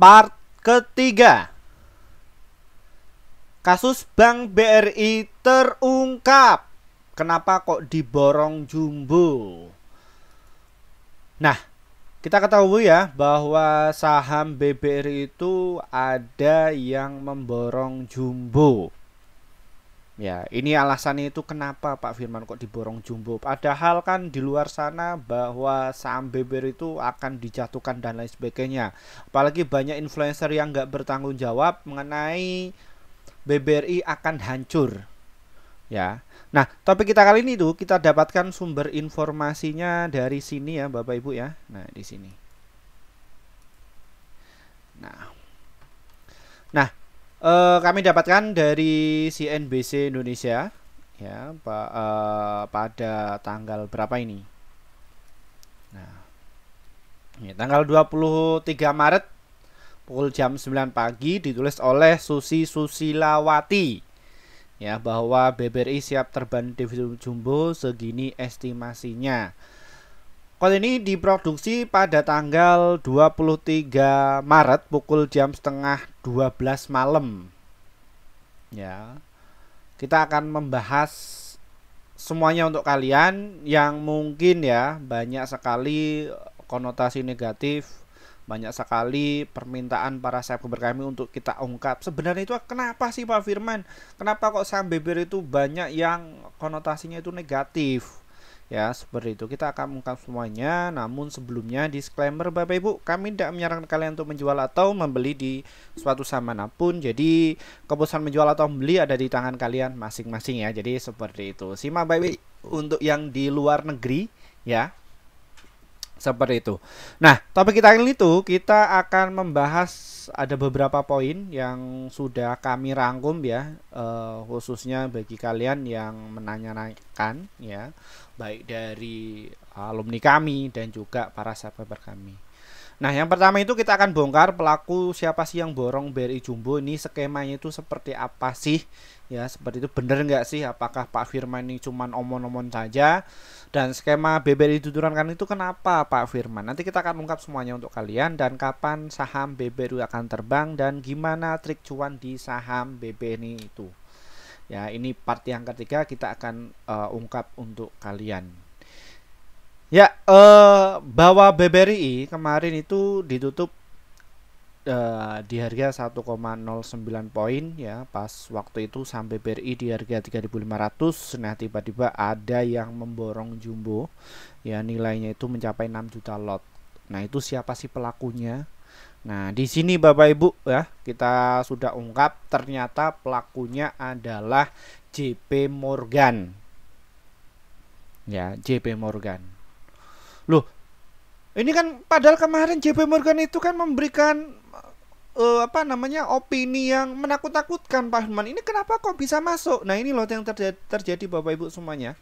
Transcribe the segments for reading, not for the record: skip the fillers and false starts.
Part ketiga. Kasus Bank BRI terungkap. Kenapa kok diborong jumbo? Nah, kita ketahui ya bahwa saham BBRI itu ada yang memborong jumbo. Ya, ini alasannya itu kenapa Pak Firman kok diborong jumbo. Padahal kan di luar sana bahwa saham BBRI itu akan dijatuhkan dan lain sebagainya. Apalagi banyak influencer yang nggak bertanggung jawab mengenai BBRI akan hancur. Ya. Nah, topik kita kali ini tuh kita dapatkan sumber informasinya dari sini ya, Bapak Ibu ya. Nah, di sini. Nah, kami dapatkan dari CNBC Indonesia ya, pada tanggal berapa ini? Nah, ini tanggal 23 Maret pukul jam 9 pagi ditulis oleh Susi Susilawati ya bahwa BBRI siap terbang dividen jumbo segini estimasinya. Kali ini diproduksi pada tanggal 23 Maret pukul jam setengah 12 malam. Ya. Kita akan membahas semuanya untuk kalian yang mungkin ya banyak sekali konotasi negatif, banyak sekali permintaan para subscriber kami untuk kita ungkap. Sebenarnya itu kenapa sih Pak Firman? Kenapa kok saham BBRI itu banyak yang konotasinya itu negatif? Ya, seperti itu. Kita akan mengungkap semuanya. Namun sebelumnya disclaimer Bapak Ibu, kami tidak menyarankan kalian untuk menjual atau membeli di suatu saham manapun. Jadi keputusan menjual atau membeli ada di tangan kalian masing-masing ya. Jadi seperti itu. Simak Bapak Ibu untuk yang di luar negeri ya. Seperti itu. Nah, topik kita kali itu kita akan membahas ada beberapa poin yang sudah kami rangkum ya, khususnya bagi kalian yang menanyakan ya, baik dari alumni kami dan juga para subscriber kami. Nah, yang pertama itu kita akan bongkar pelaku siapa sih yang borong BRI Jumbo, ini skemanya itu seperti apa sih? Ya, seperti itu bener nggak sih? Apakah Pak Firman ini cuman omong-omong saja? Dan skema BBRI diturunkan itu kenapa Pak Firman? Nanti kita akan ungkap semuanya untuk kalian dan kapan saham BBRI akan terbang dan gimana trik cuan di saham BBRI itu. Ya, ini part yang ketiga kita akan ungkap untuk kalian. Ya, bahwa BBRI kemarin itu ditutup di harga 1,09 poin ya, pas waktu itu saham BBRI di harga 3.500. Nah, tiba-tiba ada yang memborong jumbo ya, nilainya itu mencapai 6 juta lot. Nah, itu siapa sih pelakunya? Nah, di sini Bapak Ibu ya, kita sudah ungkap ternyata pelakunya adalah JP Morgan. Ya, JP Morgan. Loh, ini kan padahal kemarin JP Morgan itu kan memberikan opini yang menakut-nakutkan Pak Firman. Ini kenapa kok bisa masuk? Nah, ini loh yang terjadi Bapak Ibu semuanya.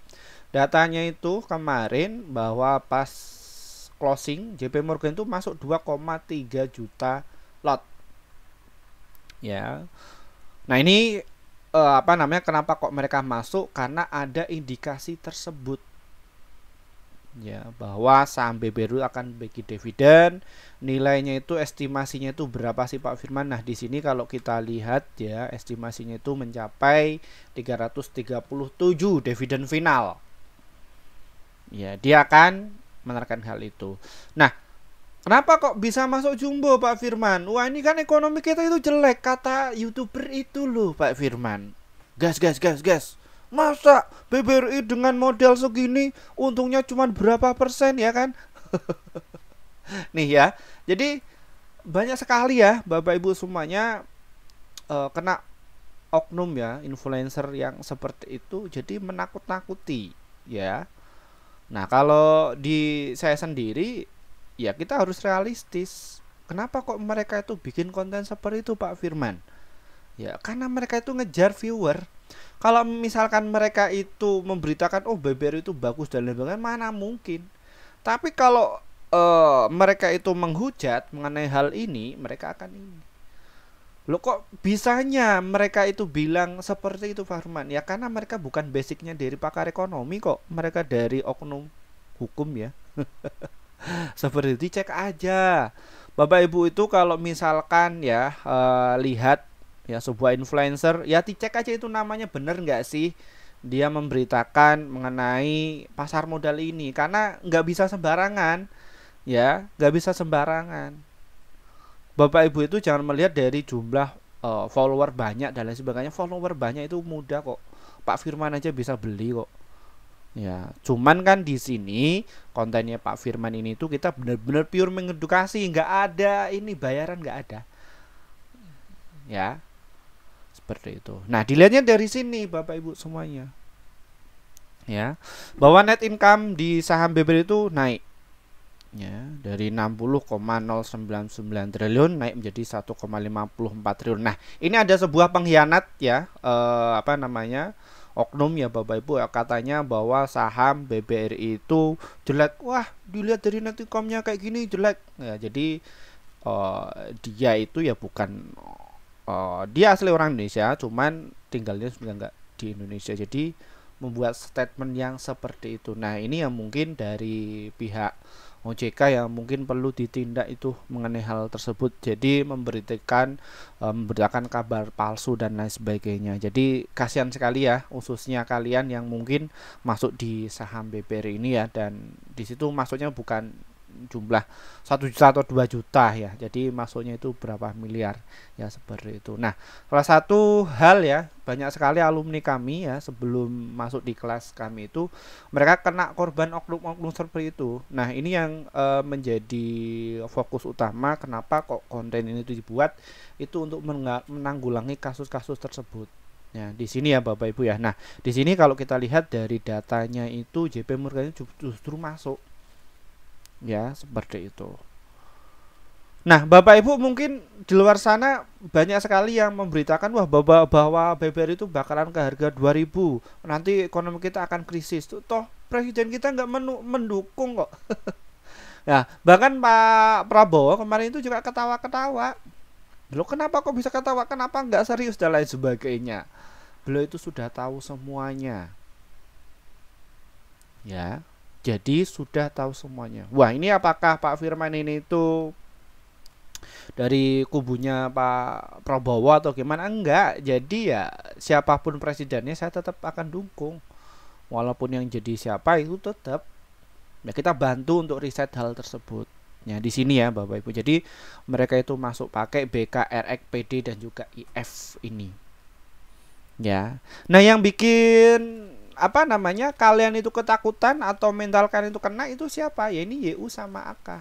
Datanya itu kemarin bahwa pas closing JP Morgan itu masuk 2,3 juta lot. Ya. Nah, ini kenapa kok mereka masuk? Karena ada indikasi tersebut. Ya, bahwa saham BBRI akan bagi dividen, nilainya itu estimasinya itu berapa sih Pak Firman? Nah, di sini kalau kita lihat ya, estimasinya itu mencapai 337 dividen final. Ya, dia akan menerapkan hal itu. Nah, kenapa kok bisa masuk jumbo Pak Firman? Wah, ini kan ekonomi kita itu jelek, kata YouTuber itu loh Pak Firman. Gas. Masa BBRI dengan modal segini untungnya cuma berapa persen ya kan? Nih ya. Jadi banyak sekali ya Bapak Ibu semuanya kena oknum ya, influencer yang seperti itu, jadi menakut-nakuti ya. Nah, kalau di saya sendiri ya kita harus realistis. Kenapa kok mereka itu bikin konten seperti itu Pak Firman? Ya, karena mereka itu ngejar viewer. Kalau misalkan mereka itu memberitakan oh BBRI itu bagus dan lain-lain, mana mungkin. Tapi kalau mereka itu menghujat mengenai hal ini, mereka akan ini. Loh, kok bisanya mereka itu bilang seperti itu Pak Firman? Ya karena mereka bukan basicnya dari pakar ekonomi kok. Mereka dari oknum hukum ya. Seperti itu, dicek aja. Bapak Ibu itu kalau misalkan ya lihat ya sebuah influencer, ya dicek aja itu namanya bener nggak sih dia memberitakan mengenai pasar modal ini, karena nggak bisa sembarangan, ya nggak bisa sembarangan. Bapak Ibu itu jangan melihat dari jumlah follower banyak dan lain sebagainya. Follower banyak itu mudah kok, Pak Firman aja bisa beli kok. Ya, cuman kan di sini kontennya Pak Firman ini tuh kita benar-benar pure mengedukasi, nggak ada ini bayaran, nggak ada. Ya, seperti itu. Nah, dilihatnya dari sini Bapak Ibu semuanya. Ya, bahwa net income di saham BBRI itu naik. Ya, dari 60,099 triliun naik menjadi 1,54 triliun. Nah, ini ada sebuah pengkhianat ya, apa namanya? Oknum ya Bapak Ibu ya, katanya bahwa saham BBRI itu jelek. Wah, dilihat dari net income-nya kayak gini jelek. Ya, jadi dia itu ya bukan dia asli orang Indonesia, cuman tinggalnya sudah nggak di Indonesia. Jadi membuat statement yang seperti itu. Nah, ini yang mungkin dari pihak OJK yang mungkin perlu ditindak itu mengenai hal tersebut. Jadi memberitakan kabar palsu dan lain sebagainya. Jadi kasihan sekali ya, khususnya kalian yang mungkin masuk di saham BBRI ini ya, dan di situ masuknya bukan jumlah 1 juta atau 2 juta ya, jadi masuknya itu berapa miliar ya, seperti itu. Nah, salah satu hal ya, banyak sekali alumni kami ya sebelum masuk di kelas kami itu mereka kena korban oknum-oknum seperti itu. Nah, ini yang menjadi fokus utama kenapa kok konten ini itu dibuat, itu untuk menanggulangi kasus-kasus tersebut. Nah, di sini ya Bapak Ibu ya. Nah, di sini kalau kita lihat dari datanya itu JP Morgan justru masuk. Ya, seperti itu. Nah, Bapak Ibu mungkin di luar sana banyak sekali yang memberitakan wah bahwa BBRI itu bakalan ke harga 2000. Nanti ekonomi kita akan krisis. Toh presiden kita nggak mendukung kok. Nah, bahkan Pak Prabowo kemarin itu juga ketawa-ketawa. Loh, kenapa kok bisa ketawa? Kenapa nggak serius dan lain sebagainya? Beliau itu sudah tahu semuanya. Ya. Jadi sudah tahu semuanya. Wah, ini apakah Pak Firman ini itu dari kubunya Pak Prabowo atau gimana? Enggak. Jadi ya siapapun presidennya saya tetap akan dukung. Walaupun yang jadi siapa itu tetap ya kita bantu untuk riset hal tersebut. Ya, di sini ya Bapak Ibu. Jadi mereka itu masuk pakai BKRX, PD dan juga IF ini. Ya. Nah, yang bikin apa namanya kalian itu ketakutan atau mental kalian itu kena itu siapa? Ya ini YU sama AK.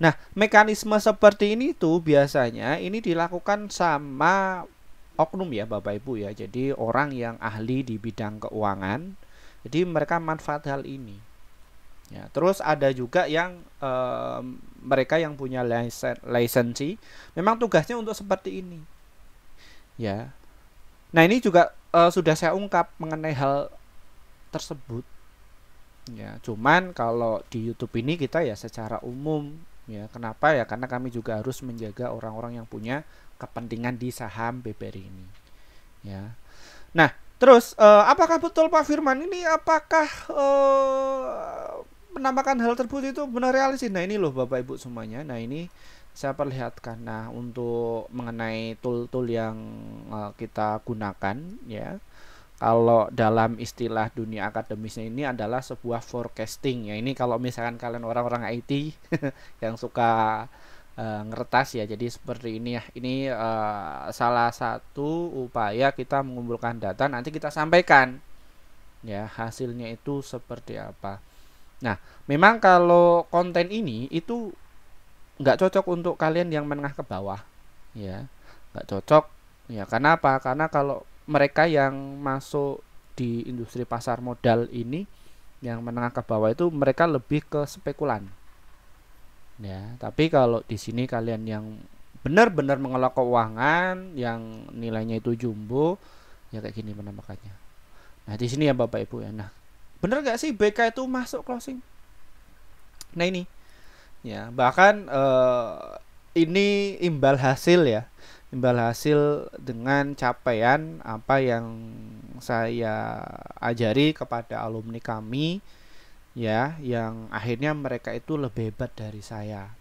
Nah, mekanisme seperti ini tuh biasanya ini dilakukan sama oknum ya Bapak Ibu ya. Jadi orang yang ahli di bidang keuangan. Jadi mereka manfaat hal ini. Ya, terus ada juga yang mereka yang punya lisensi memang tugasnya untuk seperti ini. Ya. Nah, ini juga sudah saya ungkap mengenai hal tersebut. Ya, cuman kalau di YouTube ini kita ya secara umum ya. Kenapa ya? Karena kami juga harus menjaga orang-orang yang punya kepentingan di saham BBRI ini. Ya. Nah, terus apakah betul Pak Firman ini apakah menambahkan hal tersebut itu benar realistis? Nah, ini loh Bapak Ibu semuanya. Nah, ini saya perlihatkan. Nah, untuk mengenai tool-tool yang kita gunakan ya, kalau dalam istilah dunia akademisnya ini adalah sebuah forecasting ya. Ini kalau misalkan kalian orang-orang IT yang suka ngeretas ya, jadi seperti ini ya. Ini salah satu upaya kita mengumpulkan data, nanti kita sampaikan ya hasilnya itu seperti apa. Nah, memang kalau konten ini itu nggak cocok untuk kalian yang menengah ke bawah ya, nggak cocok ya. Karena apa? Karena kalau mereka yang masuk di industri pasar modal ini yang menengah ke bawah itu mereka lebih ke spekulan ya. Tapi kalau di sini kalian yang benar-benar mengelola keuangan yang nilainya itu jumbo ya kayak gini penampakannya. Nah, di sini ya Bapak Ibu ya. Nah, bener gak sih BK itu masuk closing? Nah, ini ya, bahkan ini imbal hasil ya, imbal hasil dengan capaian apa yang saya ajari kepada alumni kami ya, yang akhirnya mereka itu lebih hebat dari saya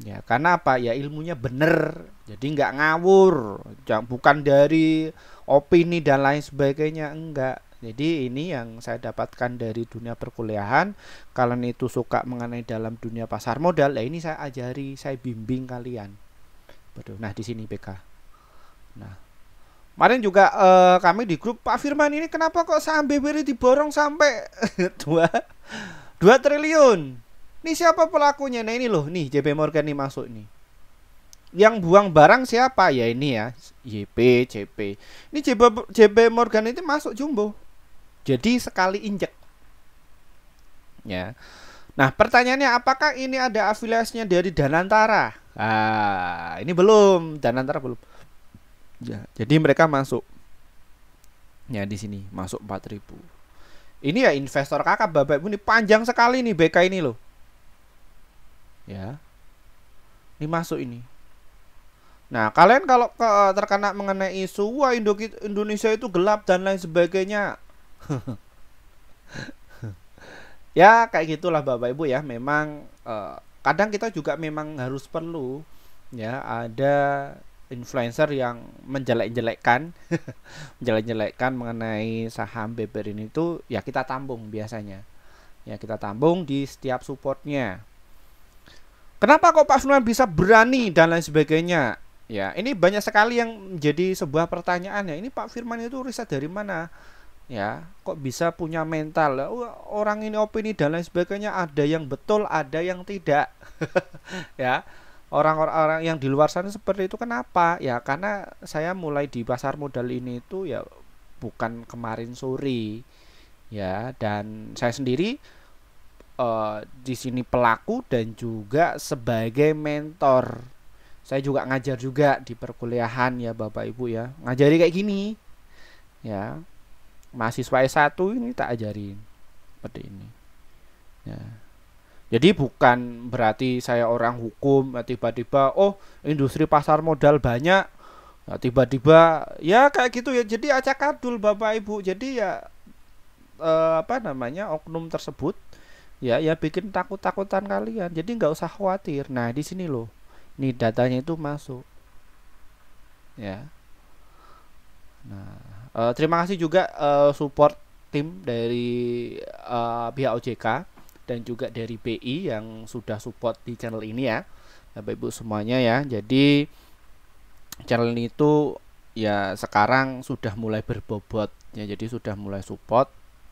Ya, karena apa? Ya ilmunya bener, jadi nggak ngawur, bukan dari opini dan lain sebagainya, enggak. Jadi ini yang saya dapatkan dari dunia perkuliahan. Kalian itu suka mengenai dalam dunia pasar modal, ya ini saya ajari, saya bimbing kalian. Betul. Nah di sini BK. Nah kemarin juga kami di grup, Pak Firman ini kenapa kok saham BBRI diborong sampai 2 triliun? Ini siapa pelakunya? Nah ini loh, nih JP Morgan nih masuk nih. Yang buang barang siapa? Ya ini ya, YP, CP. Ini JP Morgan itu masuk jumbo. Jadi sekali injek. Ya. Nah, pertanyaannya apakah ini ada afiliasinya dari Danantara? Ah, ini belum, Danantara belum. Ya, jadi mereka masuk. Ya di sini masuk 4.000. Ini ya investor kakak Bapak Ibu, ini panjang sekali nih BK ini loh. Ya. Ini masuk ini. Nah, kalian kalau terkena mengenai isu wah Indonesia itu gelap dan lain sebagainya. Ya, kayak gitulah Bapak Ibu ya. Memang kadang kita juga memang harus perlu ya ada influencer yang menjelek-jelekkan menjelek-jelekkan mengenai saham BBRI ini tuh ya kita tampung biasanya. Ya, kita tampung di setiap supportnya. Kenapa kok Pak Firman bisa berani dan lain sebagainya? Ya, ini banyak sekali yang menjadi sebuah pertanyaan ya. Ini Pak Firman itu riset dari mana? Ya, kok bisa punya mental? Orang ini opini dan lain sebagainya, ada yang betul, ada yang tidak. Ya, orang-orang yang di luar sana seperti itu kenapa? Ya, karena saya mulai di pasar modal ini itu ya bukan kemarin sore. Ya, dan saya sendiri di sini pelaku dan juga sebagai mentor. Saya juga ngajar juga di perkuliahan ya Bapak Ibu ya. Ngajari kayak gini. Ya. Mahasiswa S1 ini tak ajarin seperti ini. Ya. Jadi bukan berarti saya orang hukum tiba-tiba oh industri pasar modal banyak tiba-tiba ya kayak gitu ya. Jadi acak adul Bapak Ibu. Jadi ya apa namanya oknum tersebut ya bikin takut-takutan kalian. Jadi nggak usah khawatir. Nah di sini loh, nih datanya itu masuk ya. Nah terima kasih juga support tim dari pihak OJK dan juga dari BI yang sudah support di channel ini ya Bapak Ibu semuanya ya. Jadi channel ini itu ya sekarang sudah mulai berbobot ya, jadi sudah mulai support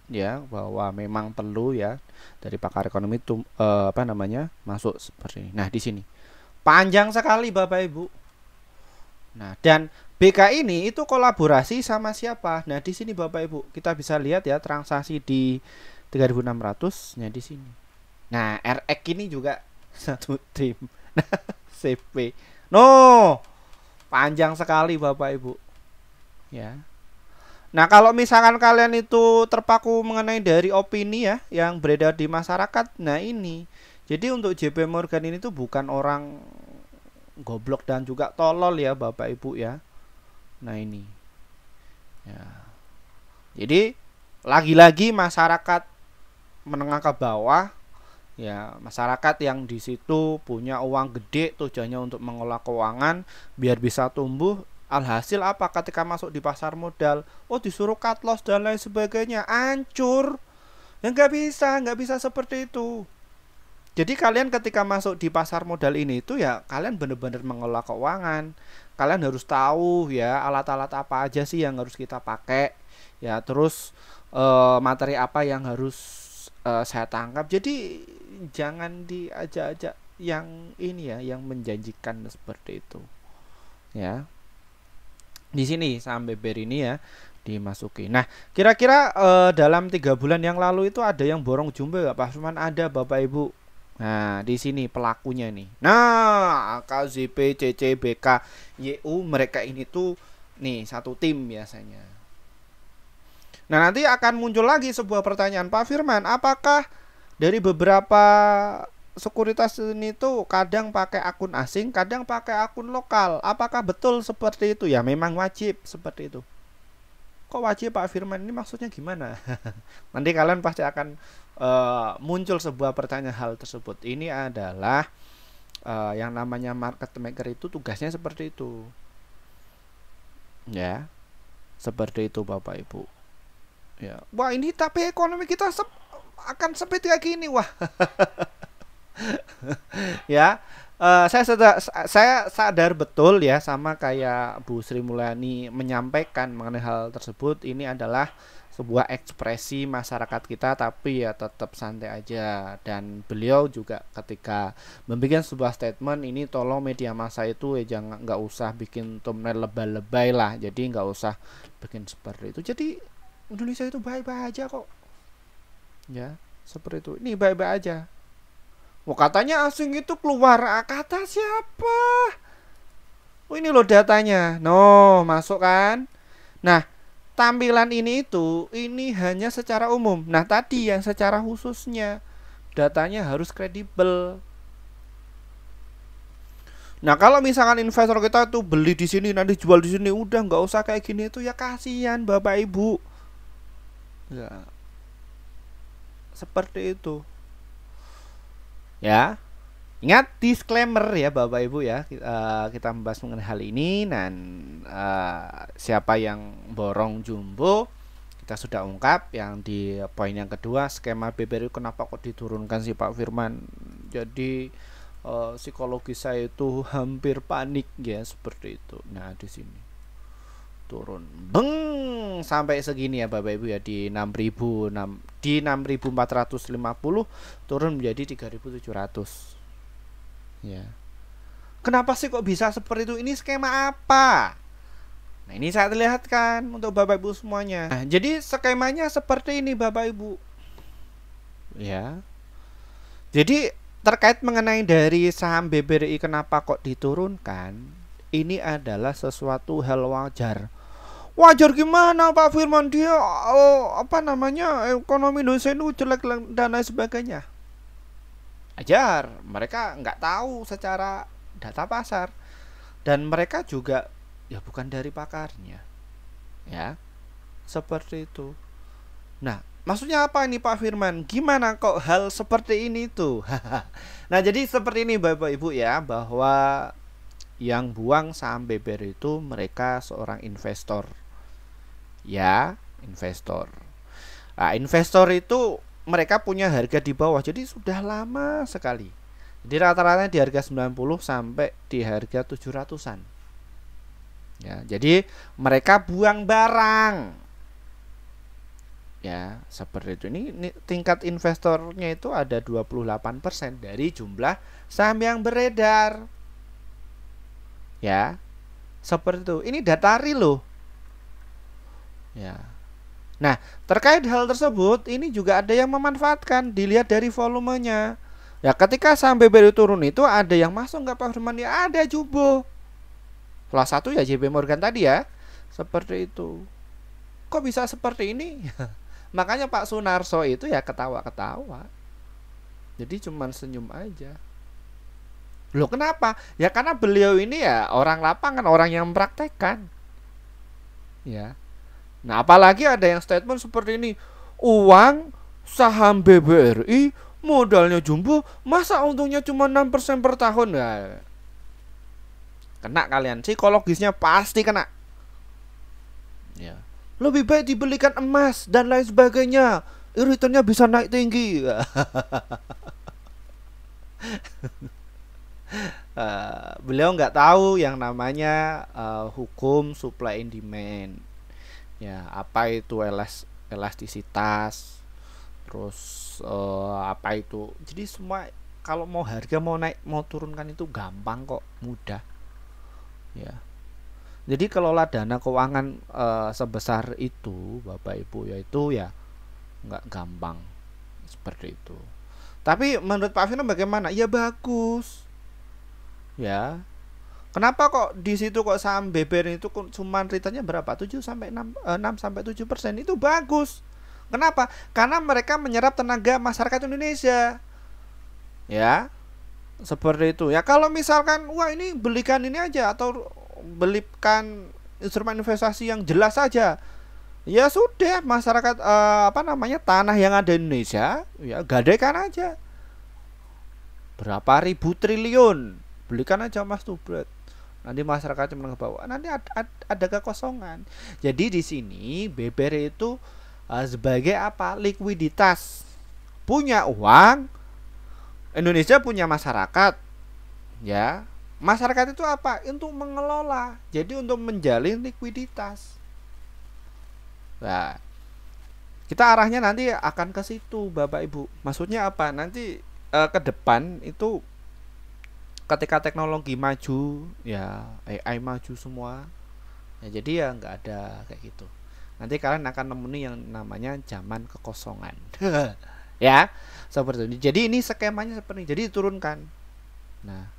ya bahwa memang perlu ya dari pakar ekonomi itu apa namanya masuk seperti ini. Nah di sini panjang sekali Bapak Ibu. Nah dan BK ini itu kolaborasi sama siapa? Nah di sini Bapak Ibu kita bisa lihat ya transaksi di 3.600 nya di sini. Nah RX ini juga satu tim. Nah CP no panjang sekali Bapak Ibu ya. Nah kalau misalkan kalian itu terpaku mengenai dari opini ya yang beredar di masyarakat, nah ini jadi untuk JP Morgan ini tuh bukan orang goblok dan juga tolol ya Bapak Ibu ya. Nah ini ya. Jadi lagi-lagi masyarakat menengah ke bawah ya, masyarakat yang di situ punya uang gede tujuannya untuk mengolah keuangan biar bisa tumbuh. Alhasil apa ketika masuk di pasar modal? Oh disuruh cut loss dan lain sebagainya, hancur. Ya nggak bisa seperti itu. Jadi kalian ketika masuk di pasar modal ini itu ya kalian benar-benar mengelola keuangan. Kalian harus tahu ya alat-alat apa aja sih yang harus kita pakai. Ya terus materi apa yang harus saya tangkap. Jadi jangan diajak-ajak yang ini ya, yang menjanjikan seperti itu. Ya. Di sini saham BBRI ini ya dimasuki. Nah kira-kira dalam 3 bulan yang lalu itu ada yang borong jumbo gak Pak Firman? Ada Bapak Ibu. Nah di sini pelakunya nih. Nah KZP, CC, BK, YU mereka ini tuh nih satu tim biasanya. Nah nanti akan muncul lagi sebuah pertanyaan Pak Firman, apakah dari beberapa sekuritas ini tuh kadang pakai akun asing, kadang pakai akun lokal. Apakah betul seperti itu? Ya memang wajib seperti itu. Kok wajib Pak Firman? Ini maksudnya gimana? Nanti kalian pasti akan muncul sebuah pertanyaan hal tersebut. Ini adalah Yang namanya market maker itu tugasnya seperti itu, ya, seperti itu Bapak Ibu. Ya, wah ini tapi ekonomi kita akan sempit kayak gini, wah. Ya, saya sadar betul ya, sama kayak Bu Sri Mulyani menyampaikan mengenai hal tersebut. Ini adalah sebuah ekspresi masyarakat kita, tapi ya tetap santai aja. Dan beliau juga ketika membuat sebuah statement ini, tolong media massa itu ya jangan, nggak usah bikin thumbnail lebay-lebay lah. Jadi nggak usah bikin seperti itu. Jadi Indonesia itu baik-baik aja kok, ya seperti itu. Ini baik-baik aja. Wah, katanya asing itu keluar. Kata siapa? Oh, ini loh datanya. No, masuk kan? Nah, tampilan ini hanya secara umum. Nah, tadi yang secara khususnya datanya harus kredibel. Nah, kalau misalkan investor kita tuh beli di sini nanti jual di sini, udah nggak usah kayak gini itu ya, kasihan Bapak Ibu. Ya, seperti itu. Ya, ingat disclaimer ya Bapak Ibu ya, kita membahas mengenai hal ini. Dan siapa yang borong jumbo kita sudah ungkap. Yang di poin yang kedua, skema BBRI kenapa kok diturunkan sih Pak Firman? Jadi psikologi saya itu hampir panik ya, seperti itu. Nah, di sini turun beng sampai segini ya Bapak Ibu ya, di 6.000, di 6.450 turun menjadi 3.700 ya. Kenapa sih kok bisa seperti itu? Ini skema apa? Nah, ini saya lihatkan untuk Bapak Ibu semuanya. Nah, jadi skemanya seperti ini Bapak Ibu ya. Jadi terkait mengenai dari saham BBRI kenapa kok diturunkan, ini adalah sesuatu hal wajar. Wajar gimana Pak Firman? Dia ekonomi Indonesia itu jelek dan lain sebagainya. Wajar, mereka nggak tahu secara data pasar, dan mereka juga ya bukan dari pakarnya, ya seperti itu. Nah, maksudnya apa ini Pak Firman? Gimana kok hal seperti ini tuh? Nah, jadi seperti ini Bapak Ibu ya, bahwa yang buang saham BBRI itu mereka seorang investor. Ya, investor. Nah, investor itu mereka punya harga di bawah, jadi sudah lama sekali. Jadi rata-rata di harga 90 sampai di harga 700-an. Ya, jadi mereka buang barang. Ya, seperti itu. Ini tingkat investornya itu ada 28% dari jumlah saham yang beredar. Ya, seperti itu. Ini data real loh. Ya. Nah, terkait hal tersebut, ini juga ada yang memanfaatkan. Dilihat dari volumenya. Ya, ketika saham BBRI turun itu ada yang masuk nggak Pak Firman? Ya, ada jumbo. Salah satu ya JP Morgan tadi ya. Seperti itu. Kok bisa seperti ini? Makanya Pak Sunarso itu ya ketawa-ketawa. Jadi cuman senyum aja. Loh, kenapa? Ya karena beliau ini ya orang lapangan, orang yang mempraktekkan. Ya. Nah, apalagi ada yang statement seperti ini, uang saham BBRI modalnya jumbo, masa untungnya cuma 6% per tahun? Nah, kena kalian, psikologisnya pasti kena. Ya. Lebih baik dibelikan emas dan lain sebagainya, returnnya bisa naik tinggi. Beliau nggak tahu yang namanya hukum supply and demand. Ya, apa itu elastisitas, terus apa itu. Jadi semua kalau mau harga mau naik mau turunkan itu gampang kok, mudah. Ya. Jadi kelola dana keuangan sebesar itu Bapak Ibu, yaitu ya nggak gampang seperti itu. Tapi menurut Pak Firman bagaimana? Ya bagus. Ya. Kenapa kok di situ kok saham BBRI itu cuma returnnya berapa? 7 sampai 6 sampai 7%. Itu bagus. Kenapa? Karena mereka menyerap tenaga masyarakat Indonesia. Ya. Seperti itu. Ya, kalau misalkan wah ini belikan ini aja atau belikan instrumen investasi yang jelas saja. Ya sudah, masyarakat tanah yang ada di Indonesia ya gadaikan aja. berapa ribu triliun, belikan aja emas tuh Brad. Nanti masyarakat menengah bawah nanti ada kekosongan. Jadi di sini BBRI itu sebagai apa? Likuiditas. Punya uang, Indonesia punya masyarakat, ya. Masyarakat itu apa? Untuk mengelola. Jadi untuk menjalin likuiditas. Nah, kita arahnya nanti akan ke situ, Bapak Ibu. Maksudnya apa? Nanti ke depan itu ketika teknologi maju, ya AI maju semua, ya jadi ya nggak ada kayak gitu. Nanti kalian akan nemuni yang namanya zaman kekosongan. Ya, seperti ini. Jadi ini skemanya seperti ini. Jadi diturunkan. Nah,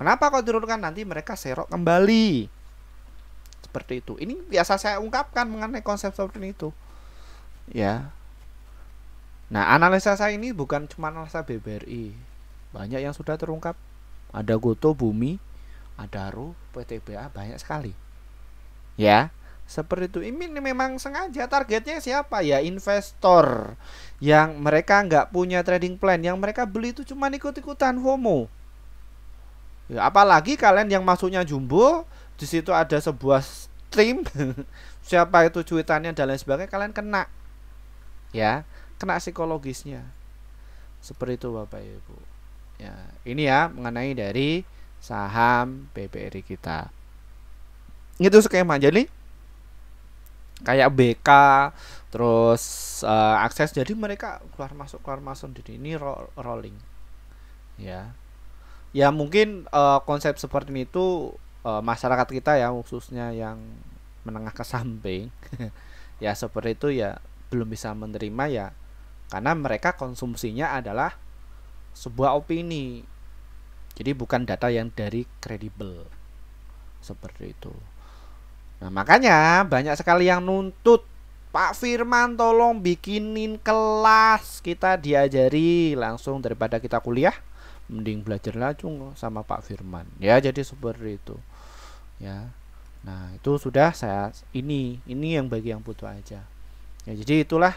kenapa kok diturunkan? Nanti mereka serok kembali. Seperti itu. Ini biasa saya ungkapkan mengenai konsep seperti itu. Ya. Nah, analisa saya ini bukan cuma analisa BBRI. Banyak yang sudah terungkap. Ada Goto Bumi, ada Ru, PTBA, banyak sekali. Ya, seperti itu. Ini memang sengaja targetnya siapa? Ya investor yang mereka nggak punya trading plan, yang mereka beli itu cuma ikut-ikutan FOMO. Ya, apalagi kalian yang masuknya jumbo, di situ ada sebuah stream, siapa itu cuitannya dan lain sebagainya, kalian kena. Ya, kena psikologisnya. Seperti itu Bapak Ibu. Ya, ini ya mengenai dari saham BBRI kita. Itu skema. Jadi kayak BK terus akses, jadi mereka keluar masuk jadi ini rolling. Ya. Ya mungkin konsep seperti itu masyarakat kita ya, khususnya yang menengah ke samping ya seperti itu ya belum bisa menerima ya, karena mereka konsumsinya adalah sebuah opini, jadi bukan data yang dari kredibel seperti itu. Nah makanya banyak sekali yang nuntut, Pak Firman tolong bikinin kelas kita diajari langsung daripada kita kuliah, mending belajar langsung sama Pak Firman ya. Jadi seperti itu ya. Nah itu sudah saya ini yang bagi yang butuh aja ya. Jadi itulah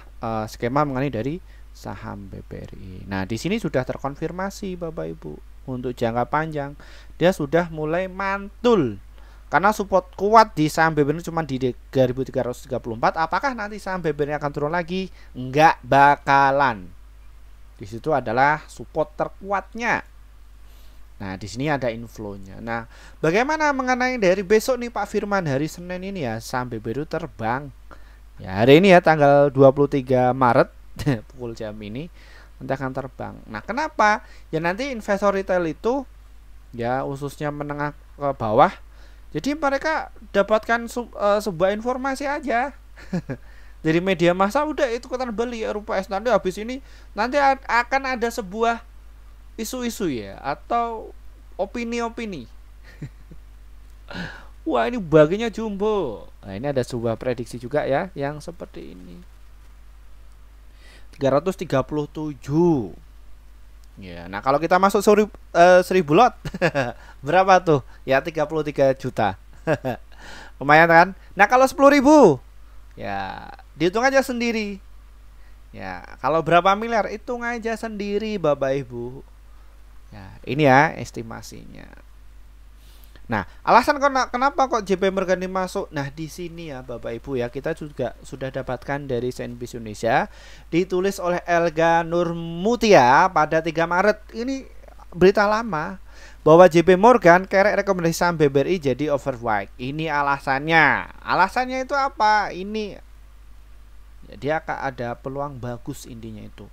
skema mengenai dari saham BBRI. Nah, di sini sudah terkonfirmasi Bapak Ibu untuk jangka panjang dia sudah mulai mantul. Karena support kuat di saham BBRI cuma di 3.334. Apakah nanti saham BBRI akan turun lagi? Enggak bakalan. Di situ adalah support terkuatnya. Nah, di sini ada inflow-nya. Nah, bagaimana mengenai dari besok nih Pak Firman, hari Senin ini ya saham BBRI terbang. Ya, hari ini ya tanggal 23 Maret pukul jam ini nanti akan terbang. Nah kenapa? Ya nanti investor retail itu ya khususnya menengah ke bawah, jadi mereka dapatkan sebuah informasi aja dari media massa, udah itu ikutan beli RUPS. Nanti habis ini nanti akan ada sebuah isu-isu ya atau opini-opini. Wah ini baginya jumbo. Nah ini ada sebuah prediksi juga ya yang seperti ini. 337 ya. Nah kalau kita masuk 1000 lot berapa tuh ya? 33 juta. Lumayan kan? Nah kalau 10.000 ya dihitung aja sendiri ya. Kalau berapa miliar hitung aja sendiri Bapak Ibu ya. Ini ya estimasinya. Nah, alasan kenapa kok JP Morgan ini masuk? Nah, di sini ya Bapak Ibu ya, kita juga sudah dapatkan dari CNBC Indonesia, ditulis oleh Elga Nurmutia pada 3 Maret. Ini berita lama bahwa JP Morgan kerek rekomendasi saham BBRI jadi overweight. Ini alasannya. Alasannya itu apa? Ini ya, dia akan ada peluang bagus intinya itu.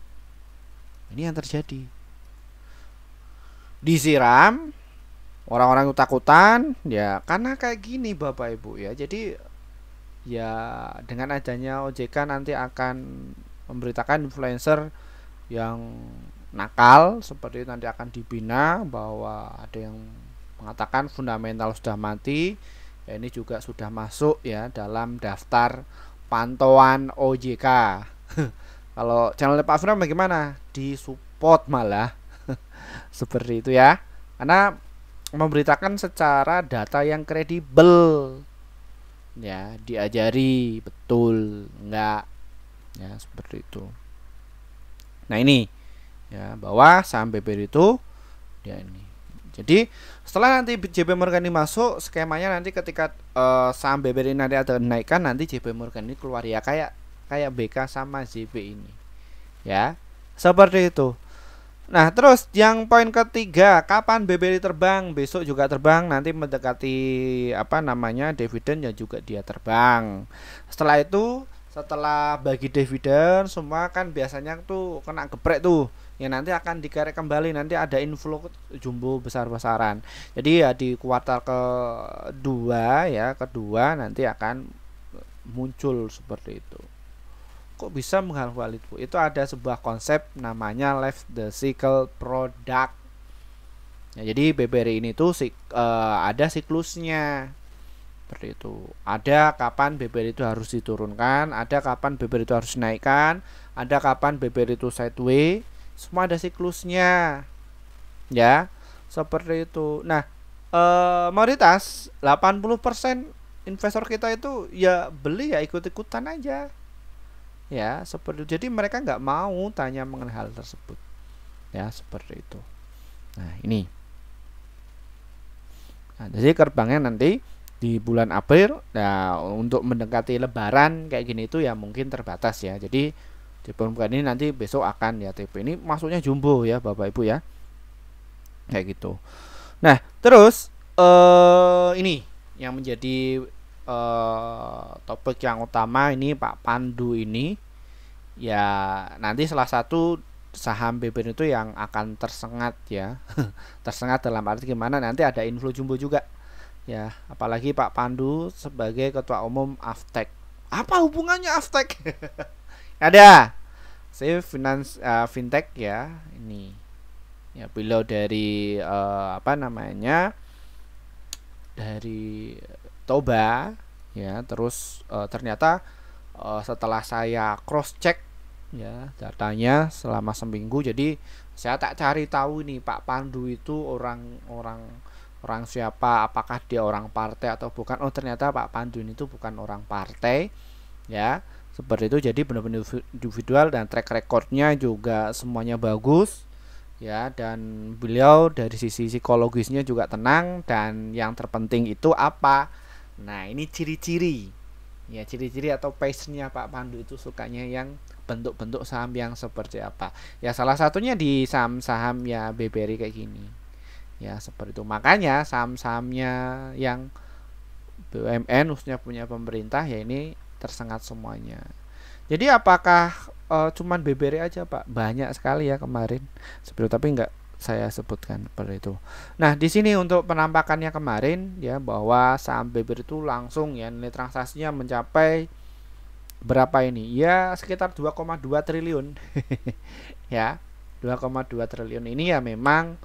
Ini yang terjadi. Disiram orang-orang takutan ya karena kayak gini Bapak Ibu ya. Jadi ya dengan adanya OJK nanti akan memberitakan influencer yang nakal seperti itu nanti akan dibina, bahwa ada yang mengatakan fundamental sudah mati ya, ini juga sudah masuk ya dalam daftar pantauan OJK. Kalau channel Pak Firman bagaimana? Disupport malah seperti itu ya, karena memberitakan secara data yang kredibel ya, diajari betul enggak ya seperti itu. Nah ini ya bahwa saham BBRI itu ya ini. Jadi setelah nanti JP Morgan ini masuk, skemanya nanti ketika saham BBRI nanti ada kenaikan, nanti JP Morgan ini keluar ya, kayak BK sama JP ini ya, seperti itu. Nah terus yang poin ketiga, kapan BBRI terbang? Besok juga terbang, nanti mendekati apa namanya dividen ya juga dia terbang. Setelah itu, setelah bagi dividen semua kan biasanya tuh kena geprek tuh ya, nanti akan dikerek kembali, nanti ada inflow jumbo besar-besaran. Jadi ya di kuartal kedua nanti akan muncul seperti itu. Kok bisa menghafal itu? Itu ada sebuah konsep namanya life the cycle product. Ya, jadi BBRI ini tuh ada siklusnya. Seperti itu. Ada kapan BBRI itu harus diturunkan, ada kapan BBRI itu harus dinaikkan, ada kapan BBRI itu sideways. Semua ada siklusnya ya, seperti itu. Nah mayoritas 80% investor kita itu ya beli ya ikut-ikutan aja ya, seperti itu. Jadi mereka nggak mau tanya mengenai hal tersebut ya, seperti itu. Nah ini, nah, jadi gerbangnya nanti di bulan April. Nah untuk mendekati Lebaran kayak gini itu ya mungkin terbatas ya. Jadi di permukaan ini nanti besok akan ya TP ini masuknya jumbo ya Bapak Ibu ya, kayak gitu. Nah terus ini yang menjadi topik yang utama ini Pak Pandu ini ya, nanti salah satu saham BBRI itu yang akan tersengat ya tersengat dalam arti gimana, nanti ada inflow jumbo juga ya, apalagi Pak Pandu sebagai ketua umum Aftek. Apa hubungannya Aftek? Ada saya fintech ya ini ya, beliau dari apa namanya, dari Toba ya. Terus ternyata setelah saya cross check ya datanya selama seminggu, jadi saya tak cari tahu nih Pak Pandu itu orang siapa, apakah dia orang partai atau bukan. Oh ternyata Pak Pandu ini tuh bukan orang partai ya, seperti itu. Jadi benar-benar individual dan track recordnya juga semuanya bagus ya, dan beliau dari sisi psikologisnya juga tenang. Dan yang terpenting itu apa? Nah ini ciri-ciri ya, ciri-ciri atau passionnya Pak Pandu itu sukanya yang bentuk-bentuk saham yang seperti apa ya, salah satunya di saham-saham ya BBRI kayak gini ya, seperti itu. Makanya saham-sahamnya yang BUMN khususnya punya pemerintah ya ini tersengat semuanya. Jadi apakah cuman BBRI aja Pak? Banyak sekali ya kemarin seperti, tapi enggak saya sebutkan seperti itu. Nah di sini untuk penampakannya kemarin ya, bahwa saham BBRI itu langsung ya nilai transaksinya mencapai berapa ini ya, sekitar 2,2 triliun ya, 2,2 triliun ini ya memang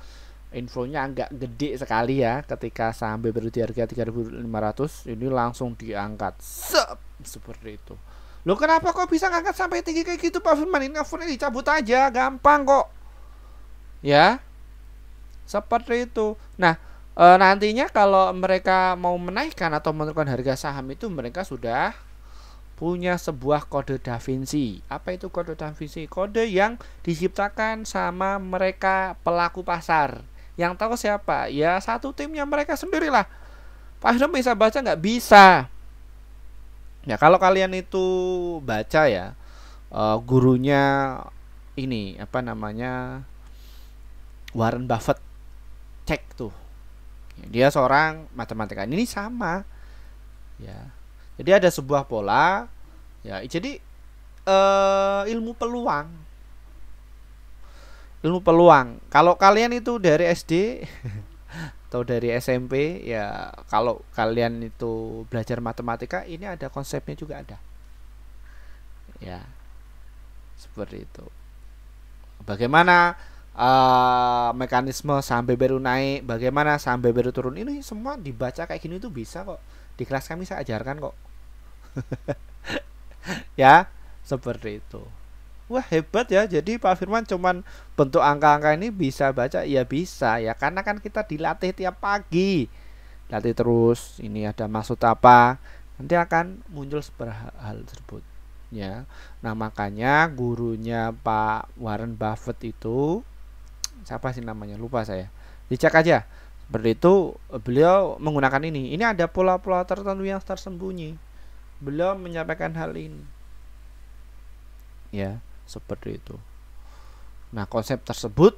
infonya agak gede sekali ya, ketika saham BBRI di harga 3.500 ini langsung diangkat seperti itu. Loh kenapa kok bisa ngangkat sampai tinggi kayak gitu Pak Firman? Ini offernya dicabut aja, gampang kok ya, seperti itu. Nah nantinya kalau mereka mau menaikkan atau menurunkan harga saham itu, mereka sudah punya sebuah kode Da Vinci. Apa itu kode Da Vinci? Kode yang diciptakan sama mereka pelaku pasar. Yang tahu siapa? Ya satu timnya mereka sendirilah. Pak Hiram bisa baca nggak? Bisa. Ya kalau kalian itu baca ya gurunya ini apa namanya, Warren Buffett, cek tuh. Dia seorang matematika. Ini sama. Ya. Jadi ada sebuah pola ya. Jadi ilmu peluang. Ilmu peluang. Kalau kalian itu dari SD atau dari SMP ya, kalau kalian itu belajar matematika, ini ada konsepnya juga ada. Ya. Seperti itu. Bagaimana mekanisme saham BBRI naik, bagaimana saham BBRI turun, ini semua dibaca kayak gini tuh bisa kok. Di kelas kami saya ajarkan kok. Ya, seperti itu. Wah hebat ya. Jadi Pak Firman cuman bentuk angka-angka ini bisa baca, ya bisa ya, karena kan kita dilatih tiap pagi, latih terus. Ini ada maksud apa, nanti akan muncul seperti hal tersebut ya. Nah makanya gurunya Pak Warren Buffett itu siapa sih namanya, lupa saya. Dicek aja. Seperti itu, beliau menggunakan ini. Ini ada pola-pola tertentu yang tersembunyi. Beliau menyampaikan hal ini. Ya, seperti itu. Nah, konsep tersebut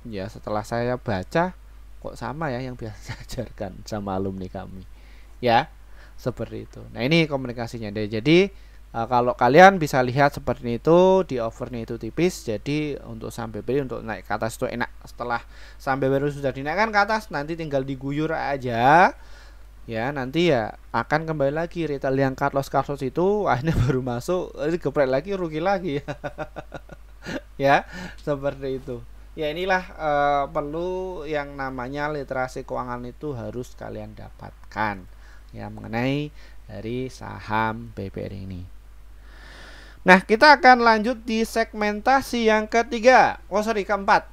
ya setelah saya baca kok sama ya yang biasa saya ajarkan sama alumni kami. Ya, seperti itu. Nah, ini komunikasinya. Jadi kalau kalian bisa lihat seperti itu, di overnya itu tipis, jadi untuk saham BBRI untuk naik ke atas itu enak. Setelah saham BBRI sudah dinaikkan ke atas, nanti tinggal diguyur aja. Ya, nanti ya akan kembali lagi retail yang cut loss itu akhirnya baru masuk, geprek lagi, rugi lagi. Ya, seperti itu. Ya, inilah perlu yang namanya literasi keuangan itu harus kalian dapatkan ya mengenai dari saham BBRI ini. Nah, kita akan lanjut di segmentasi yang ketiga. Keempat.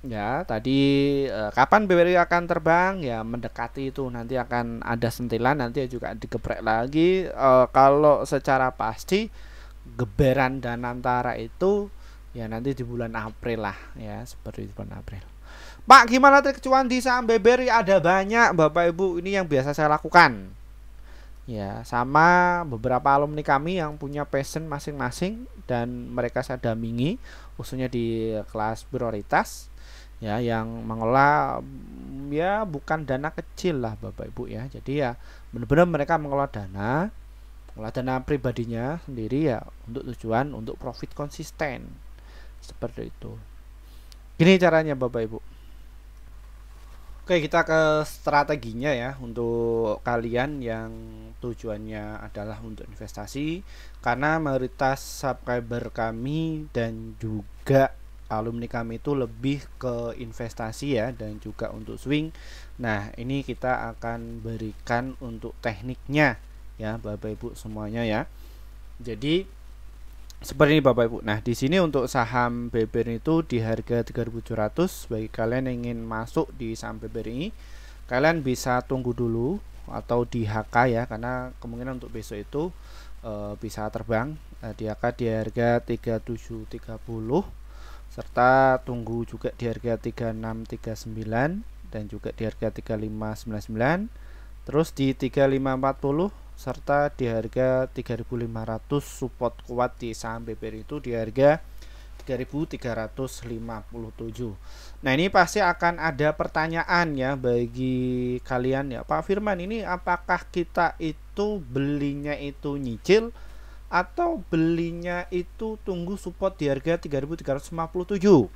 Ya, tadi kapan BBRI akan terbang? Ya, mendekati itu nanti akan ada sentilan, nanti juga digeprek lagi. Kalau secara pasti geberan Danantara itu ya nanti di bulan April lah ya, seperti di bulan April. Pak, gimana trik cuan di saham BBRI? Ada banyak Bapak Ibu, ini yang biasa saya lakukan. Ya, sama beberapa alumni kami yang punya passion masing-masing dan mereka saya dampingi khususnya di kelas prioritas ya yang mengelola ya bukan dana kecil lah Bapak Ibu ya. Jadi ya benar-benar mereka mengelola dana pribadinya sendiri ya untuk tujuan untuk profit konsisten. Seperti itu. Gini caranya Bapak Ibu. Oke, kita ke strateginya ya untuk kalian yang tujuannya adalah untuk investasi, karena mayoritas subscriber kami dan juga alumni kami itu lebih ke investasi ya dan juga untuk swing. Nah, ini kita akan berikan untuk tekniknya ya Bapak Ibu semuanya ya. Jadi seperti ini Bapak Ibu. Nah, di sini untuk saham BBRI itu di harga 3.700. Bagi kalian yang ingin masuk di saham BBRI, kalian bisa tunggu dulu atau di HK ya, karena kemungkinan untuk besok itu bisa terbang di HK di harga 3730 serta tunggu juga di harga 3639 dan juga di harga 3599, terus di 3540 serta di harga 3.500 support kuat di saham BBRI itu di harga 3.357. Nah, ini pasti akan ada pertanyaan ya bagi kalian ya, Pak Firman, ini apakah kita itu belinya itu nyicil atau belinya itu tunggu support di harga 3.357?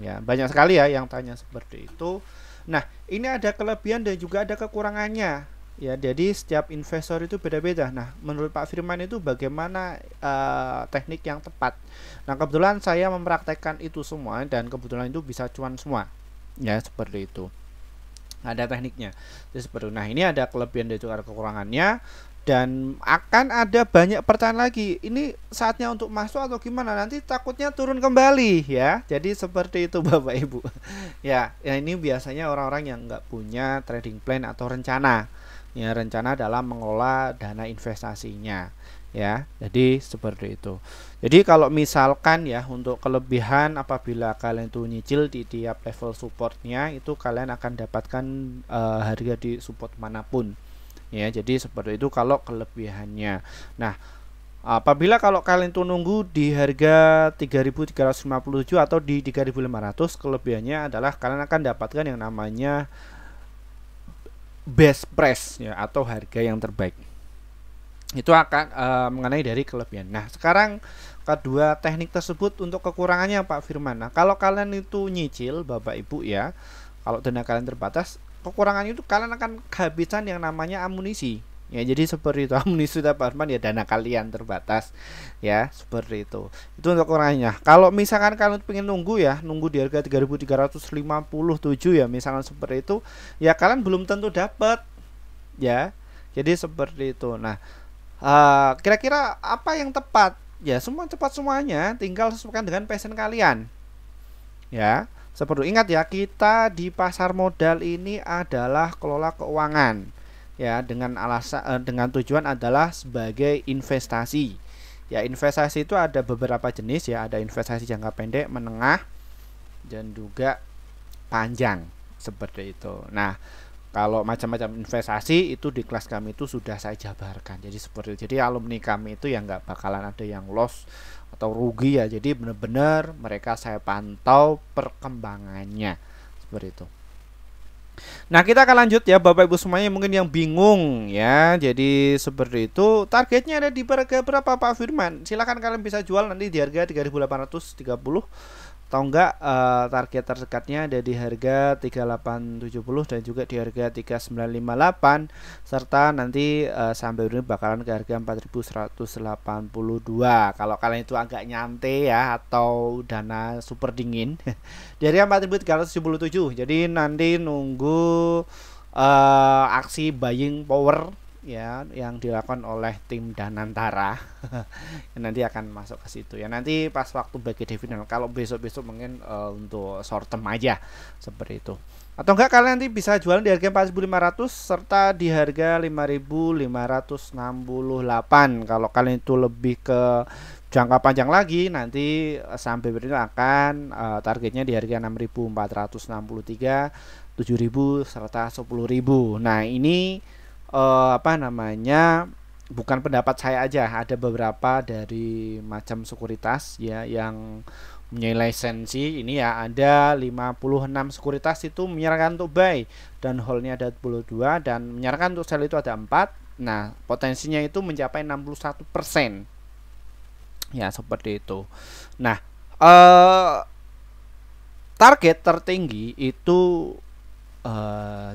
Ya, banyak sekali ya yang tanya seperti itu. Nah, ini ada kelebihan dan juga ada kekurangannya. Ya, jadi setiap investor itu beda-beda. Nah, menurut Pak Firman itu bagaimana teknik yang tepat? Nah, kebetulan saya mempraktekkan itu semua dan kebetulan itu bisa cuan semua. Ya, seperti itu. Ada tekniknya. Jadi seperti itu. Nah, ini ada kelebihan dan juga kekurangannya dan akan ada banyak pertanyaan lagi. Ini saatnya untuk masuk atau gimana? Nanti takutnya turun kembali ya. Jadi seperti itu Bapak Ibu. Ya, ini biasanya orang-orang yang nggak punya trading plan atau rencana. Ya, rencana dalam mengelola dana investasinya ya. Jadi seperti itu. Jadi kalau misalkan ya untuk kelebihan apabila kalian tuh nyicil di tiap level supportnya itu kalian akan dapatkan harga di support manapun ya. Jadi seperti itu kalau kelebihannya. Nah, apabila kalau kalian tuh nunggu di harga 3.357 atau di 3.500, kelebihannya adalah kalian akan dapatkan yang namanya best price ya atau harga yang terbaik. Itu akan mengenai dari kelebihan. Nah, sekarang kedua teknik tersebut untuk kekurangannya Pak Firman. Nah, kalau kalian itu nyicil Bapak Ibu ya, kalau dana kalian terbatas, kekurangannya itu kalian akan kehabisan yang namanya amunisi. Ya, jadi seperti itu. Amunisi Pak Firman ya dana kalian terbatas. Ya, seperti itu. Itu untuk kekurangannya. Kalau misalkan kalian pengen nunggu ya, nunggu di harga 3.357 ya, misalkan seperti itu, ya kalian belum tentu dapat. Ya. Jadi seperti itu. Nah, kira-kira apa yang tepat? Ya, semua tepat semuanya, tinggal sesuaikan dengan passion kalian. Ya, seperti ingat ya, kita di pasar modal ini adalah kelola keuangan. Ya, dengan alasan dengan tujuan adalah sebagai investasi. Ya, investasi itu ada beberapa jenis ya, ada investasi jangka pendek, menengah dan juga panjang. seperti itu. Nah, kalau macam-macam investasi itu di kelas kami itu sudah saya jabarkan. Jadi seperti itu. Jadi alumni kami itu ya nggak bakalan ada yang loss atau rugi ya. Jadi benar-benar mereka saya pantau perkembangannya seperti itu. Nah, kita akan lanjut ya Bapak Ibu semuanya mungkin yang bingung ya. Jadi seperti itu. Targetnya ada di harga berapa Pak Firman? Silahkan kalian bisa jual nanti di harga 3.830 atau enggak target terdekatnya ada di harga 3870 dan juga di harga 3958 serta nanti sampai ini bakalan ke harga 4182. Kalau kalian itu agak nyantai ya atau dana super dingin di harga 4377. Jadi nanti nunggu aksi buying power ya yang dilakukan oleh tim Danantara nanti akan masuk ke situ ya, nanti pas waktu bagi dividen. Kalau besok-besok mungkin untuk short term aja seperti itu, atau enggak kalian nanti bisa jual di harga 4.500 serta di harga 5.568. Kalau kalian itu lebih ke jangka panjang lagi nanti sampai berarti akan targetnya di harga 6.463, 7.000 serta 10.000. Nah, ini bukan pendapat saya aja, ada beberapa dari macam sekuritas ya yang punya lisensi ini ya, ada 56 sekuritas itu menyarankan untuk buy dan hold-nya ada 22 dan menyarankan untuk sell itu ada 4. Nah, potensinya itu mencapai 61% ya seperti itu. Nah, target tertinggi itu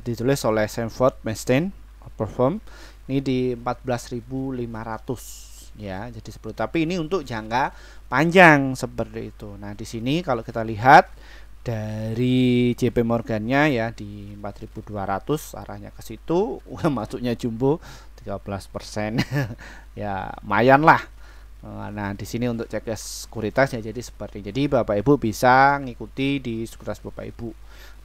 ditulis oleh Sanford Bernstein perform ini di 14.500 ya. Jadi seperti, tapi ini untuk jangka panjang seperti itu. Nah, di sini kalau kita lihat dari JP Morgan-nya ya di 4.200 arahnya ke situ, masuknya jumbo 13%. Ya, lumayan lah. Nah, di sini untuk cek sekuritas ya jadi seperti. Jadi Bapak Ibu bisa ngikuti di sekuritas Bapak Ibu.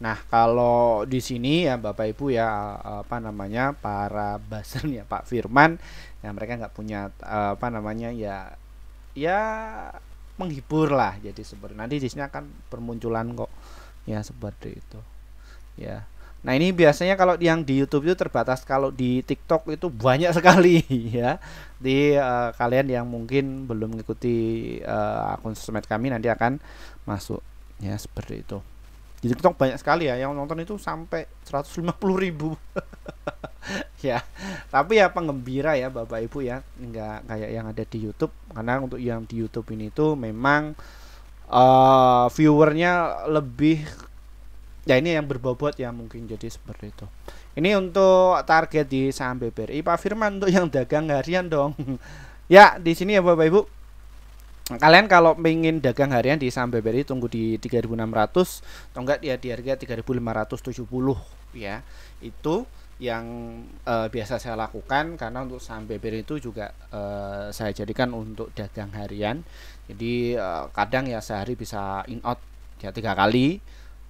Nah, kalau di sini ya Bapak Ibu ya para basen ya Pak Firman ya, mereka nggak punya ya menghibur lah. Jadi seperti nanti di sini akan bermunculan kok ya seperti itu ya. Nah, ini biasanya kalau yang di YouTube itu terbatas, kalau di TikTok itu banyak sekali ya. Di kalian yang mungkin belum mengikuti akun sosmed kami nanti akan masuk ya seperti itu. Di TikTok banyak sekali ya yang nonton itu sampai 150.000 ya. Tapi ya penggembira ya Bapak Ibu ya, enggak kayak yang ada di YouTube, karena untuk yang di YouTube ini tuh memang viewernya lebih ya, ini yang berbobot ya mungkin, jadi seperti itu. Ini untuk target di saham BBRI. Pak Firman untuk yang dagang harian dong. Ya, di sini ya Bapak Ibu. Kalian kalau ingin dagang harian di saham BBRI tunggu di 3.600 atau enggak ya di harga 3.570 ya. Itu yang biasa saya lakukan, karena untuk saham BBRI itu juga saya jadikan untuk dagang harian. Jadi kadang ya sehari bisa in out ya 3 kali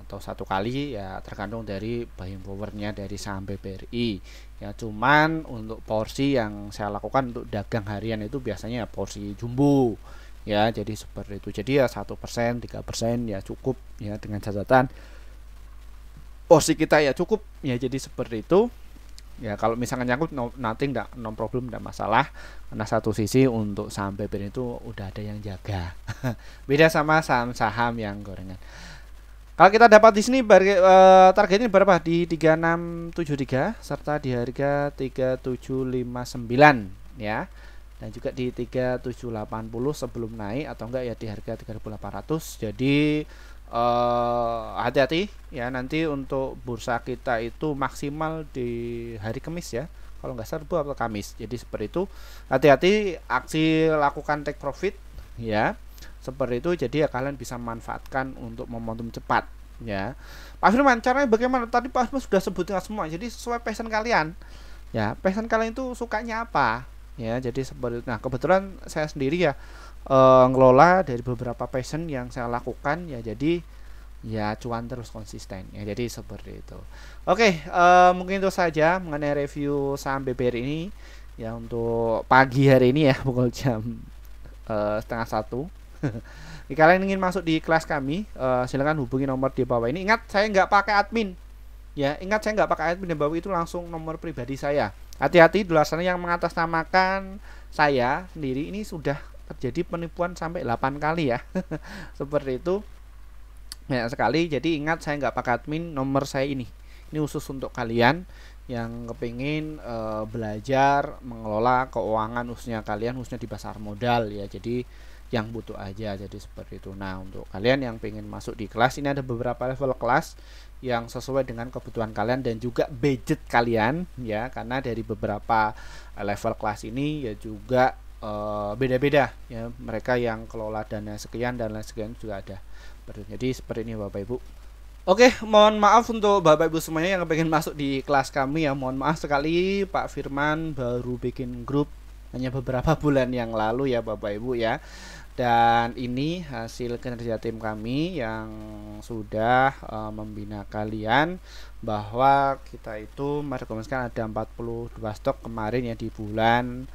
atau 1 kali ya, tergantung dari buying powernya dari saham BBRI ya. Cuman untuk porsi yang saya lakukan untuk dagang harian itu biasanya porsi jumbo ya, jadi seperti itu. Jadi ya 1%, 3% ya cukup ya, dengan catatan porsi kita ya cukup ya, jadi seperti itu ya. Kalau misalkan nyangkut no problem, enggak masalah, karena satu sisi untuk saham BBRI itu udah ada yang jaga. Beda sama saham-saham yang gorengan. Kalau kita dapat di sini targetnya berapa? Di 3673 serta di harga 3759 ya. Dan juga di 3780 sebelum naik atau enggak ya di harga 3.800. Jadi hati-hati ya, nanti untuk bursa kita itu maksimal di hari Kamis ya. Kalau nggak salah atau Kamis. Jadi seperti itu. Hati-hati aksi lakukan take profit ya. Seperti itu, jadi ya kalian bisa manfaatkan untuk momentum cepat ya. Pak Firman, caranya bagaimana? Tadi Pak Firman sudah sebutkan semua. Jadi sesuai passion kalian ya, passion kalian itu sukanya apa ya, jadi seperti itu. Nah, kebetulan saya sendiri ya ngelola dari beberapa passion yang saya lakukan ya, jadi ya cuan terus konsisten ya, jadi seperti itu. Oke, mungkin itu saja mengenai review saham BBRI ini ya untuk pagi hari ini ya, pukul jam 12:30. Jika kalian ingin masuk di kelas kami, silakan hubungi nomor di bawah ini. Ingat, saya nggak pakai admin Ya, ingat saya nggak pakai admin bahwa itu langsung nomor pribadi saya. Hati-hati di luar sana yang mengatasnamakan saya sendiri, ini sudah terjadi penipuan sampai 8 kali ya. Seperti itu, banyak sekali. Jadi ingat, saya nggak pakai admin, nomor saya ini khusus untuk kalian yang kepingin belajar mengelola keuangan, khususnya di pasar modal ya. Jadi yang butuh aja, jadi seperti itu. Nah, untuk kalian yang pengen masuk di kelas, ini ada beberapa level kelas yang sesuai dengan kebutuhan kalian dan juga budget kalian ya, karena dari beberapa level kelas ini ya juga beda-beda ya, mereka yang kelola dana sekian dan lain sekian juga ada. Jadi seperti ini Bapak Ibu. Oke, mohon maaf untuk Bapak Ibu semuanya yang pengen masuk di kelas kami ya. Mohon maaf sekali, Pak Firman baru bikin grup hanya beberapa bulan yang lalu ya Bapak Ibu ya. Dan ini hasil kinerja tim kami yang sudah membina kalian, bahwa kita itu merekomendasikan ada 42 stok kemarin ya di bulan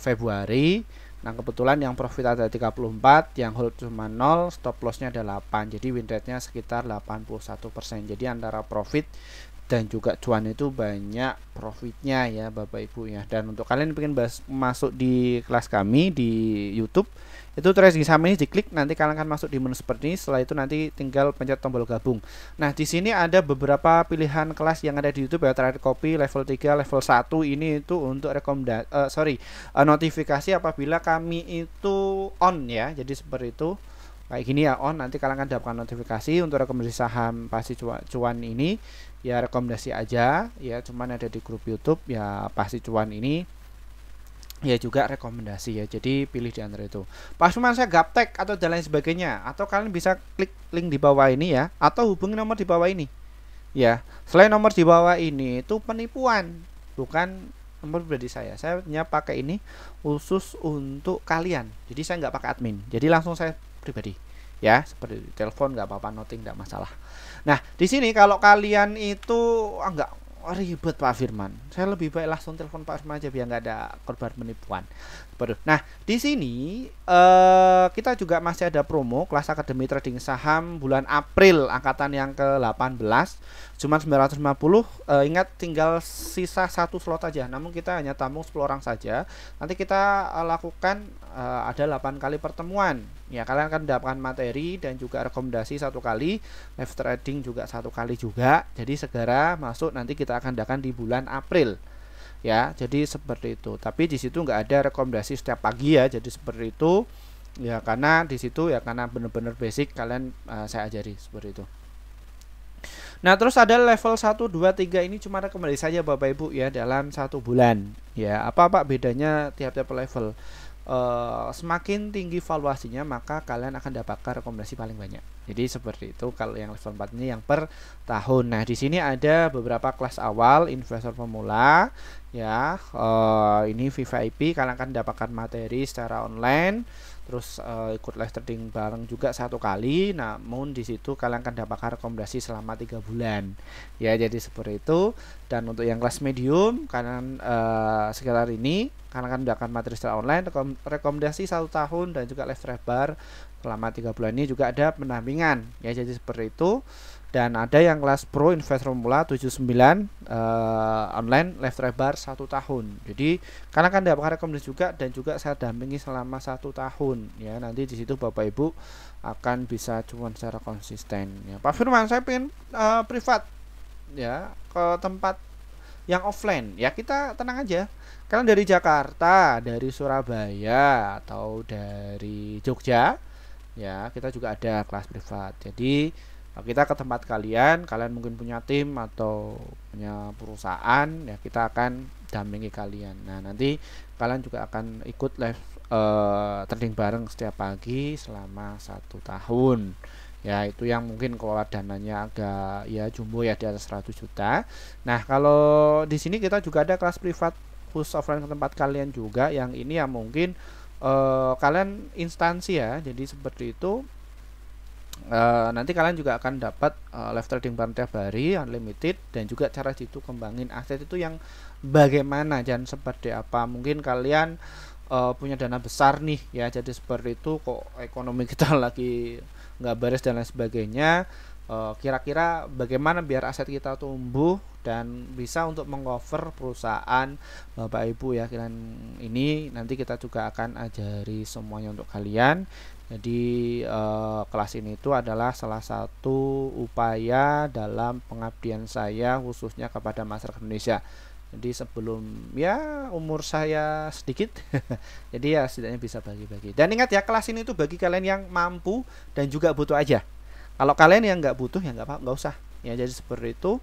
Februari. Nah, kebetulan yang profit ada 34, yang hold cuma 0, stop lossnya ada 8. Jadi win rate-nya sekitar 81%. Jadi antara profit dan juga cuan itu banyak profitnya ya Bapak Ibu ya. Dan untuk kalian yang ingin masuk di kelas kami di YouTube, itu trading saham ini diklik, nanti kalian akan masuk di menu seperti ini. Setelah itu nanti tinggal pencet tombol gabung. Nah, di sini ada beberapa pilihan kelas yang ada di YouTube ya. Trade copy level 3, level 1 ini itu untuk notifikasi apabila kami itu on ya. Jadi seperti itu. Kayak gini ya, on, nanti kalian akan dapatkan notifikasi. Untuk rekomendasi saham pasti cuan ini ya rekomendasi aja ya, cuman ada di grup YouTube ya pasti cuan ini ya juga rekomendasi ya. Jadi pilih di antara itu. Pas cuma saya gaptek atau dan lain sebagainya, atau kalian bisa klik link di bawah ini ya, atau hubungi nomor di bawah ini ya. Selain nomor di bawah ini itu penipuan, bukan nomor pribadi saya. Saya hanya pakai ini khusus untuk kalian, jadi saya nggak pakai admin, jadi langsung saya pribadi ya. Seperti telepon nggak apa-apa, noting nggak masalah. Nah, di sini kalau kalian itu nggak ribet Pak Firman, saya lebih baik langsung telepon Pak Firman aja biar nggak ada korban penipuan. Nah, di sini kita juga masih ada promo kelas Akademi Trading Saham bulan April angkatan yang ke-18, cuma 950. Ingat, tinggal sisa 1 slot aja, namun kita hanya tampung 10 orang saja. Nanti kita lakukan ada 8 kali pertemuan ya. Kalian akan mendapatkan materi dan juga rekomendasi 1 kali, live trading juga 1 kali juga. Jadi segera masuk, nanti kita akan adakan di bulan April ya. Jadi seperti itu. Tapi di situ nggak ada rekomendasi setiap pagi ya. Jadi seperti itu ya, karena di situ ya karena benar-benar basic kalian saya ajari seperti itu. Nah, terus ada level 1, 2, 3 ini cuma rekomendasi saja Bapak Ibu ya, dalam 1 bulan ya. Apa bedanya tiap-tiap level? Semakin tinggi valuasinya maka kalian akan dapatkan rekomendasi paling banyak. Jadi seperti itu. Kalau yang level 4 ini yang per tahun. Nah, di sini ada beberapa kelas awal, investor pemula ya. Ini VVIP, kalian akan dapatkan materi secara online. Terus ikut live trading bareng juga 1 kali. Namun di situ kalian akan dapatkan rekomendasi selama 3 bulan ya. Jadi seperti itu. Dan untuk yang kelas medium, kalian sekitar ini kalian akan mendapatkan materi secara online, rekomendasi 1 tahun dan juga live trade bar selama 3 bulan. Ini juga ada pendampingan ya. Jadi seperti itu. Dan ada yang kelas pro investor pemula 79 online live trade bar 1 tahun. Jadi kalian akan dapatkan rekomendasi juga dan juga saya dampingi selama 1 tahun ya. Nanti di situ Bapak Ibu akan bisa cuan secara konsisten ya. Pak Firman, saya pengen privat ya ke tempat yang offline ya. Kita tenang aja, kalian dari Jakarta, dari Surabaya atau dari Jogja ya, kita juga ada kelas privat. Jadi kita ke tempat kalian mungkin punya tim atau punya perusahaan ya, kita akan dampingi kalian. Nah, nanti kalian juga akan ikut live trading bareng setiap pagi selama 1 tahun ya. Itu yang mungkin kelola dananya agak ya jumbo ya, di atas 100 juta. Nah, kalau di sini kita juga ada kelas privat khusus offline ke tempat kalian juga. Yang ini ya mungkin kalian instansi ya, jadi seperti itu. Nanti kalian juga akan dapat live trading bareng tiap hari unlimited, dan juga cara situ kembangin aset itu yang bagaimana dan seperti apa. Mungkin kalian punya dana besar nih ya, jadi seperti itu, kok ekonomi kita lagi nggak beres dan lain sebagainya. kira-kira bagaimana biar aset kita tumbuh dan bisa untuk mengcover perusahaan Bapak Ibu ya. Kalian ini nanti kita juga akan ajari semuanya untuk kalian. Jadi kelas ini itu adalah salah satu upaya dalam pengabdian saya khususnya kepada masyarakat Indonesia. Jadi sebelum ya umur saya sedikit jadi ya setidaknya bisa bagi-bagi. Dan ingat ya, kelas ini tuh bagi kalian yang mampu dan juga butuh aja. Kalau kalian yang nggak butuh ya nggak apa, nggak usah ya. Jadi seperti itu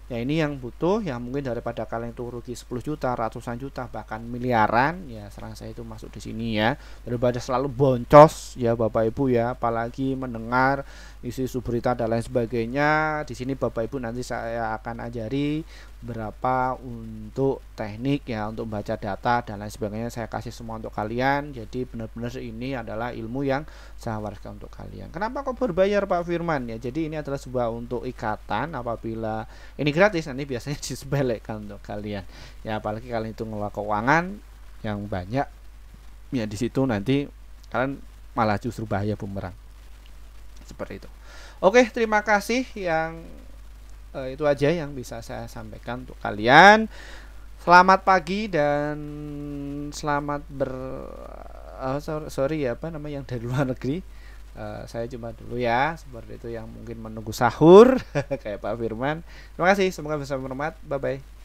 ya. Ini yang butuh, yang mungkin daripada kalian itu rugi 10 juta, ratusan juta, bahkan miliaran, ya saran saya itu masuk di sini ya, daripada selalu boncos ya Bapak Ibu ya, apalagi mendengar isu-isu berita dan lain sebagainya. Di sini Bapak Ibu nanti saya akan ajari berapa untuk teknik ya, untuk membaca data dan lain sebagainya, saya kasih semua untuk kalian. Jadi benar-benar ini adalah ilmu yang saya wariskan untuk kalian. Kenapa kok berbayar Pak Firman ya? Jadi ini adalah sebuah untuk ikatan. Apabila ini gratis nanti biasanya disebelekkan untuk kalian ya, apalagi kalian itu ngelola keuangan yang banyak ya, di situ nanti kalian malah justru bahaya bumerang seperti itu. Oke, terima kasih. Yang itu aja yang bisa saya sampaikan untuk kalian. Selamat pagi dan selamat sorry ya, apa namanya yang dari luar negeri. Saya cuma dulu ya, seperti itu, yang mungkin menunggu sahur kayak Pak Firman. Terima kasih, semoga bisa bermanfaat. Bye bye.